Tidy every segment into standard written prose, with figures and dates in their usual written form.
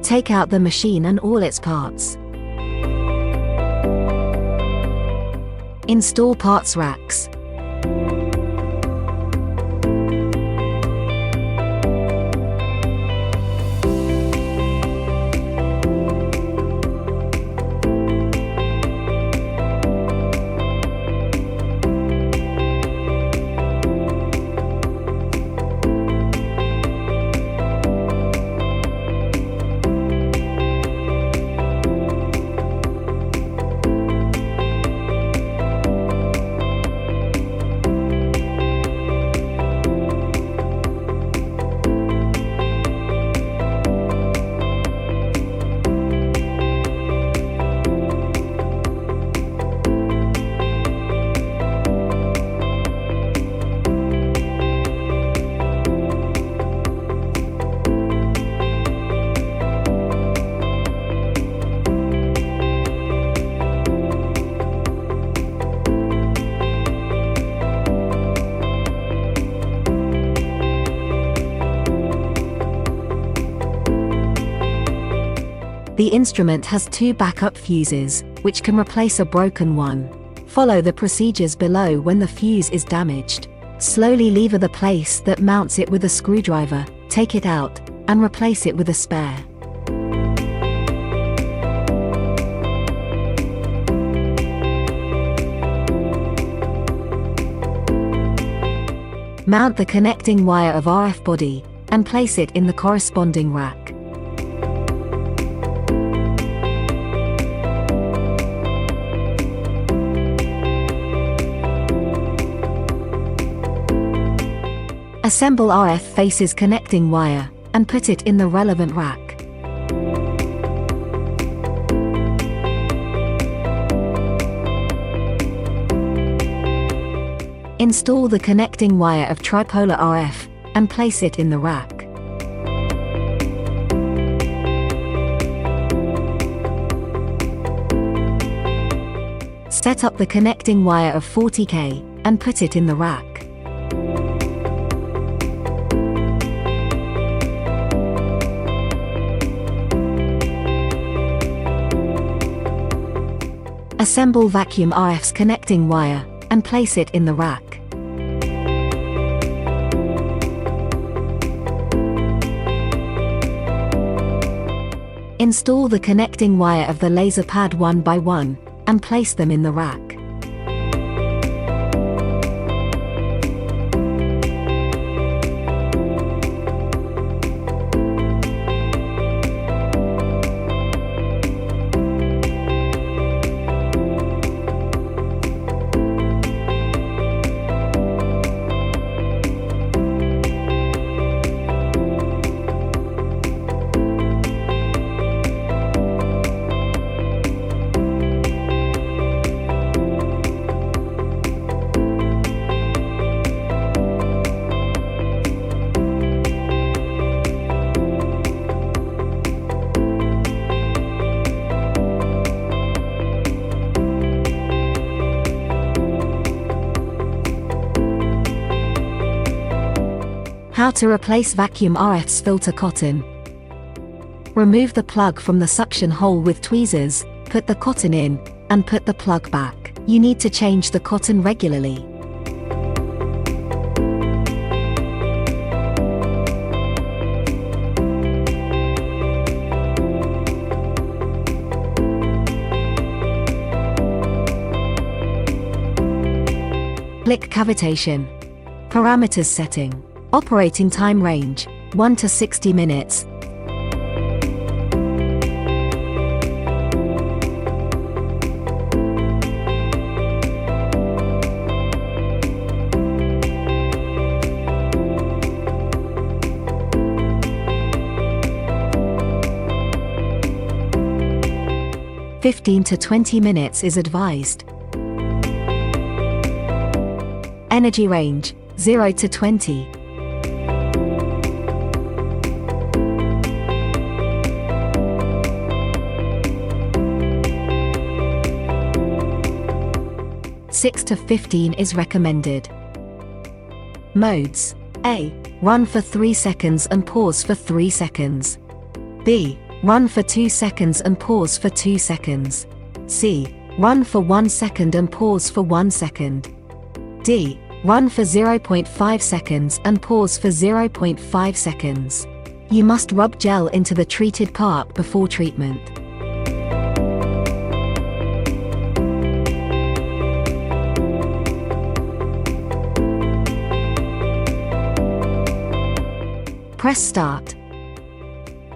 Take out the machine and all its parts. Install parts racks. The instrument has 2 backup fuses, which can replace a broken one. Follow the procedures below when the fuse is damaged. Slowly lever the place that mounts it with a screwdriver, take it out, and replace it with a spare. Mount the connecting wire of RF body, and place it in the corresponding rack. Assemble RF faces connecting wire, and put it in the relevant rack. Install the connecting wire of tripolar RF, and place it in the rack. Set up the connecting wire of 40K, and put it in the rack. Assemble vacuum RF's connecting wire, and place it in the rack. Install the connecting wire of the laser pad one by one, and place them in the rack. How to replace vacuum RF's filter cotton. Remove the plug from the suction hole with tweezers, put the cotton in, and put the plug back. You need to change the cotton regularly. Click cavitation. Parameters setting. Operating time range, 1 to 60 minutes. (15 to 20 minutes is advised. Energy range, 0 to 20. (6 to 15 is recommended. Modes: A. Run for 3 seconds and pause for 3 seconds. B. Run for 2 seconds and pause for 2 seconds. C. Run for 1 second and pause for 1 second. D. Run for 0.5 seconds and pause for 0.5 seconds. You must rub gel into the treated part before treatment. Press start.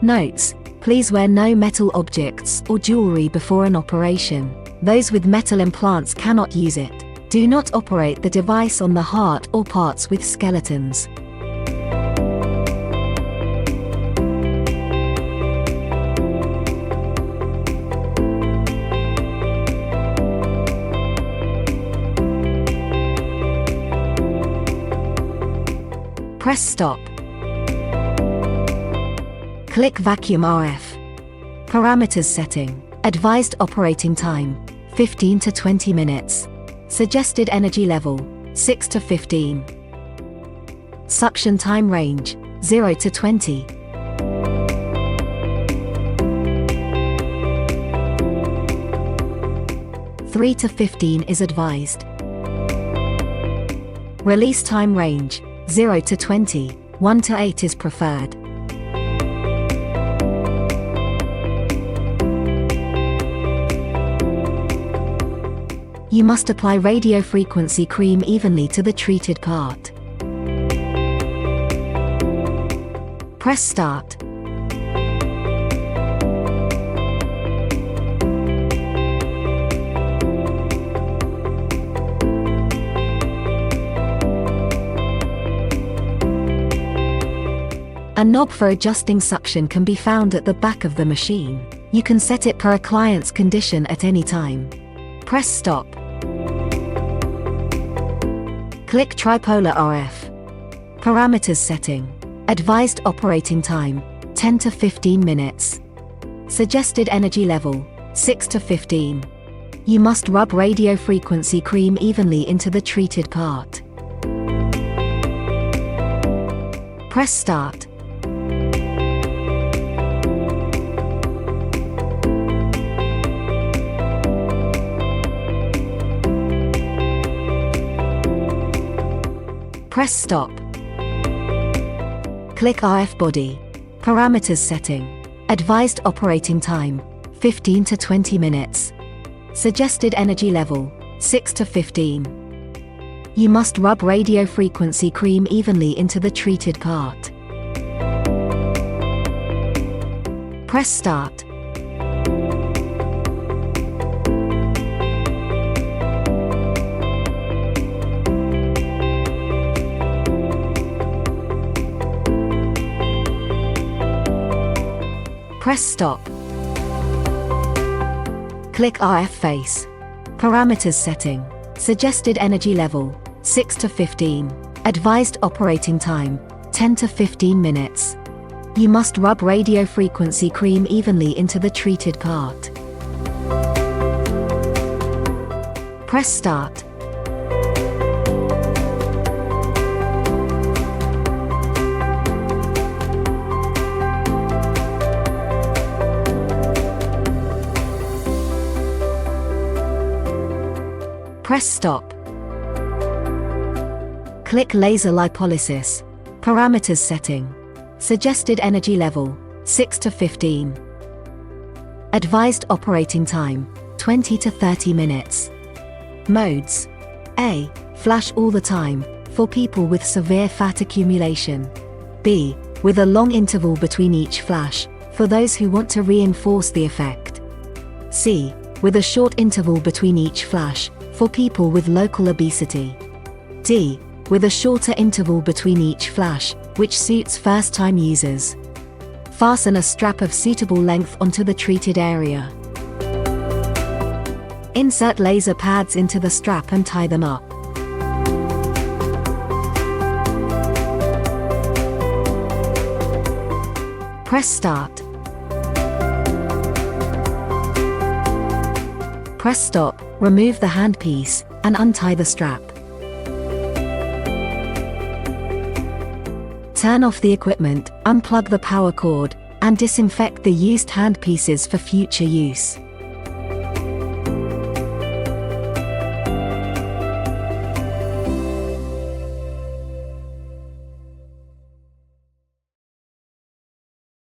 Notes: please wear no metal objects or jewelry before an operation. Those with metal implants cannot use it. Do not operate the device on the heart or parts with skeletons. Press stop. Click Vacuum RF. Parameters setting. Advised operating time, 15 to 20 minutes. Suggested energy level, 6 to 15. Suction time range, 0 to 20. Three to 15 is advised. Release time range, 0 to 20, 1 to 8 is preferred. You must apply radiofrequency cream evenly to the treated part. Press start. A knob for adjusting suction can be found at the back of the machine. You can set it per a client's condition at any time. Press stop. Click Tripolar RF. Parameters setting. Advised operating time, 10 to 15 minutes. Suggested energy level, 6 to 15. You must rub radiofrequency cream evenly into the treated part. Press start. Press stop. Click RF body. Parameters setting. Advised operating time, 15 to 20 minutes. Suggested energy level, 6 to 15. You must rub radiofrequency cream evenly into the treated part. Press start. Press stop. Click RF face. Parameters setting. Suggested energy level, 6 to 15. Advised operating time, 10 to 15 minutes. You must rub radiofrequency cream evenly into the treated part. Press start. Press stop. Click laser lipolysis. Parameters setting. Suggested energy level, 6 to 15. Advised operating time, 20 to 30 minutes. Modes. A. Flash all the time, for people with severe fat accumulation. B. With a long interval between each flash, for those who want to reinforce the effect. C. With a short interval between each flash, for people with local obesity. D. With a shorter interval between each flash, which suits first-time users. Fasten a strap of suitable length onto the treated area. Insert laser pads into the strap and tie them up. Press start. Press stop, remove the handpiece, and untie the strap. Turn off the equipment, unplug the power cord, and disinfect the used handpieces for future use.